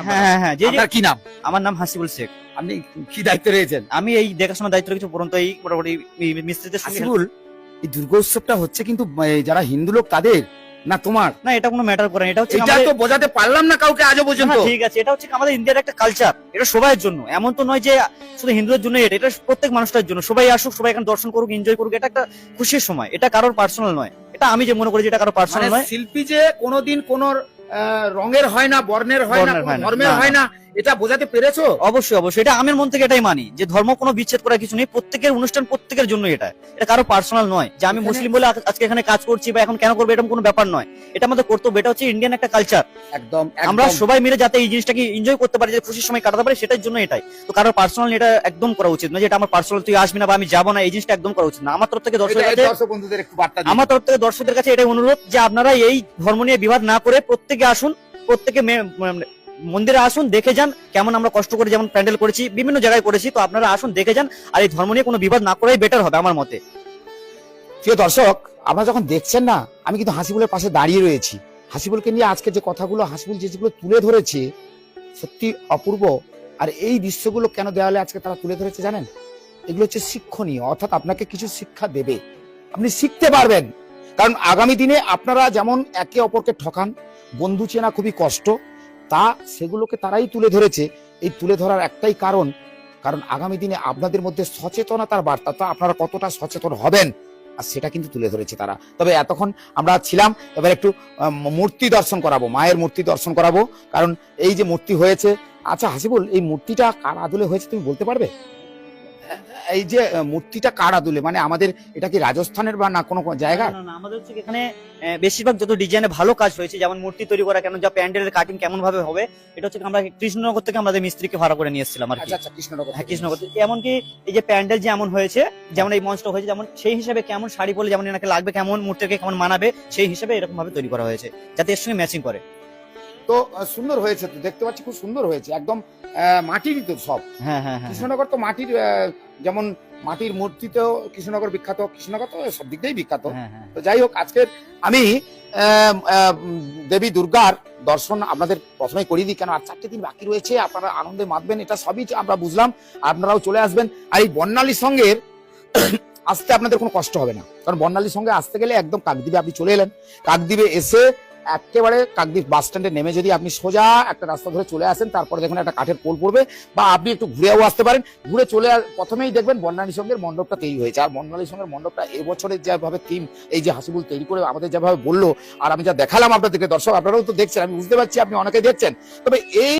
হ্যাঁ হ্যাঁ হ্যাঁ, আপনার কি নাম? আমার নাম হাসিবুল শেখ। আপনি কি দায়িত্বে রয়েছেন? আমি এই দেখাশোনার দায়িত্ব রেখেছি উপরন্ত এই মোটামুটি মিস্ত্রিদের সঙ্গে হাসিবুল, এই দুর্গোৎসবটা হচ্ছে কিন্তু যারা হিন্দু লোক তাদের না তোমার? না, এটা কোনো ম্যাটার করে না, এটা হচ্ছে এটা তো বোঝাতে পারলাম না কাউকে আজও পর্যন্ত। না, ঠিক আছে, এটা হচ্ছে আমাদের ইন্ডিয়ার একটা কালচার, এটা সবার জন্য, এমন তো নয় যে শুধু হিন্দুদের জন্য, এটা প্রত্যেক মানুষটার জন্য। সবাই আসুক, সবাই এখানে দর্শন করুক, এনজয় করুক, এটা একটা খুশির সময়, এটা কারোর পার্সোনাল নয়। এটা আমি যে মনে করি যে এটা কারোর পার্সোনাল মানে নয়। শিল্পী যে কোনোদিন কোন রঙের হয় না, বর্ণের হয় না, বর্ণের হয় না, ধর্মের না, হয় না, এটা বোঝাতে পেরেছো? অবশ্যই অবশ্যই, এটা আমের মন থেকে এটাই মানি যে ধর্ম কোনো বিচ্ছেদ করার কিছু নেই, প্রত্যেকের অনুষ্ঠান প্রত্যেকের জন্য, এটা এটা কারো পার্সোনাল নয় যে আমি মুসলিম বলে আজকে এখানে কাজ করছি বা এখন কেন করবো, এরকম কোনো ব্যাপার নয়। এটা আমাদের কর্তব্য, এটা হচ্ছে ইন্ডিয়ান একটা কালচার। একদম আমরা একদম। সবাই মিলে যাতে এই জিনিসটাকে এনজয় করতে পারি, যে খুশির সময় কাটাতে পারি, সেটার জন্য এটাই। তো কারোর পার্সোনাল এটা একদম করা উচিত না, যেটা আমার পার্সোনাল তুই আসবি না বা আমি যাবো না, এই জিনিসটা একদম করা উচিত না। আমার তরফ থেকে দর্শকদের কাছে, দর্শক বন্ধুদের একটু বার্তা দিন। আমার তরফ থেকে দর্শকদের কাছে এটাই অনুরোধ যে আপনারা এই ধর্ম নিয়ে বিবাদ না করে প্রত্যেকে আসুন, প্রত্যেকে মন্দিরে আসুন, দেখে যান কেমন আমরা কষ্ট করে যেমন প্যান্ডেল করেছি, বিভিন্ন জায়গায় করেছি। তো আপনারা আসুন, দেখে যান, আর এই ধর্ম নিয়ে কোনো বিবাদ না করাই বেটার হবে আমার মতে। প্রিয় দর্শক, আপনারা যখন দেখছেন না, আমি কিন্তু হাসিবুলের পাশে দাঁড়িয়ে রয়েছি। হাসিবুলকে নিয়ে আজকে যে কথাগুলো হাসিবুল যেগুলো তুলে ধরেছে সত্যি অপূর্ব। আর এই দৃশ্যগুলো কেন দেওয়ালে আজকে তারা তুলে ধরেছে জানেন? এগুলো হচ্ছে শিক্ষণীয়, অর্থাৎ আপনাকে কিছু শিক্ষা দেবে, আপনি শিখতে পারবেন। কারণ আগামী দিনে আপনারা যেমন একে অপরকে ঠকান, বন্ধু চেনা খুবই কষ্ট, তা সেগুলোকে তারাই তুলে ধরেছে। এই তুলে ধরার একটাই কারণ, কারণ আগামী দিনে আপনাদের মধ্যে সচেতনতার বার্তা, তো আপনারা কতটা সচেতন হবেন আর সেটা কিন্তু তুলে ধরেছে তারা। তবে এতক্ষণ আমরা ছিলাম, এবার একটু মূর্তি দর্শন করাবো, মায়ের মূর্তি দর্শন করাবো। কারণ এই যে মূর্তি হয়েছে, আচ্ছা হাসিবুল, এই মূর্তিটা কার আদলে হয়েছে তুমি বলতে পারবে? এই যে মূর্তিটা কার আদলে, মানে আমাদের এটা কি রাজস্থানের বা না কোনো জায়গা? না, না, আমাদের হচ্ছে এখানে বেশিরভাগ যত ডিজাইনে ভালো কাজ হয়েছে, যেমন মূর্তি তৈরি করা, কেন যা প্যান্ডেলের কাটিং কেমন ভাবে হবে, এটা হচ্ছে আমরা কৃষ্ণনগর থেকে আমাদের মিস্ত্রিকে ভাড়া করে নিয়ে এসেছিলাম আর কি। আচ্ছা, কৃষ্ণনগর। হ্যাঁ, কৃষ্ণনগর থেকে। এমনকি এই যে প্যান্ডেল যেমন হয়েছে, যেমন এই মঞ্চটা হয়েছে, যেমন সেই হিসাবে কেমন শাড়ি পরলে যেমন এনাকে লাগবে, কেমন মূর্তিকে কেমন মানাবে, সেই হিসাবে এরকম ভাবে তৈরি করা হয়েছে যাতে এর সঙ্গে ম্যাচিং করে। তো সুন্দর হয়েছে, তো দেখতে পাচ্ছি খুব সুন্দর হয়েছে, একদম মাটিরই তো সব। হ্যাঁ হ্যাঁ হ্যাঁ, কৃষ্ণনগর তো মাটির, যেমন মাটির মূর্তিতেও কৃষ্ণনগর বিখ্যাত, কৃষ্ণনগর তো সব দিক দিয়েই বিখ্যাত। হ্যাঁ হ্যাঁ। তো যাই হোক, আজকের আমি দেবী দুর্গার দর্শন আপনাদের প্রথমে করিয়ে দিই, কেন আর 4টে দিন বাকি রয়েছে, আপনারা আনন্দে মাতবেন, এটা সবই আমরা বুঝলাম। আপনারাও চলে আসবেন। আর এই বর্ণালী সঙ্গের আসতে আপনাদের কোনো কষ্ট হবে না, কারণ বর্ণালীর সঙ্গে আসতে গেলে একদম কাকদ্বীপে আপনি চলে এলেন, কাকদ্বীপে এসে একেবারে কাকদ্বীপ বাস স্ট্যান্ডে নেমে যদি আপনি সোজা একটা রাস্তা ধরে চলে আসেন, তারপরে দেখুন একটা কাঠের পোল পড়বে, বা আপনি একটু ঘুরেও আসতে পারেন। ঘুরে চলে প্রথমেই দেখবেন বর্ণালী সঙ্গের মণ্ডপটা তৈরি হয়েছে। আর বর্ণালী সঙ্গের মণ্ডপটা এবছরের যেভাবে থিম, এই যে হাসিবুল তৈরি করে আমাদের যেভাবে বললো, আর আমি যা দেখালাম আপনাদেরকে, দর্শক আপনারাও তো দেখছেন, আমি বুঝতে পারছি আপনি অনেকে দেখছেন। তবে এই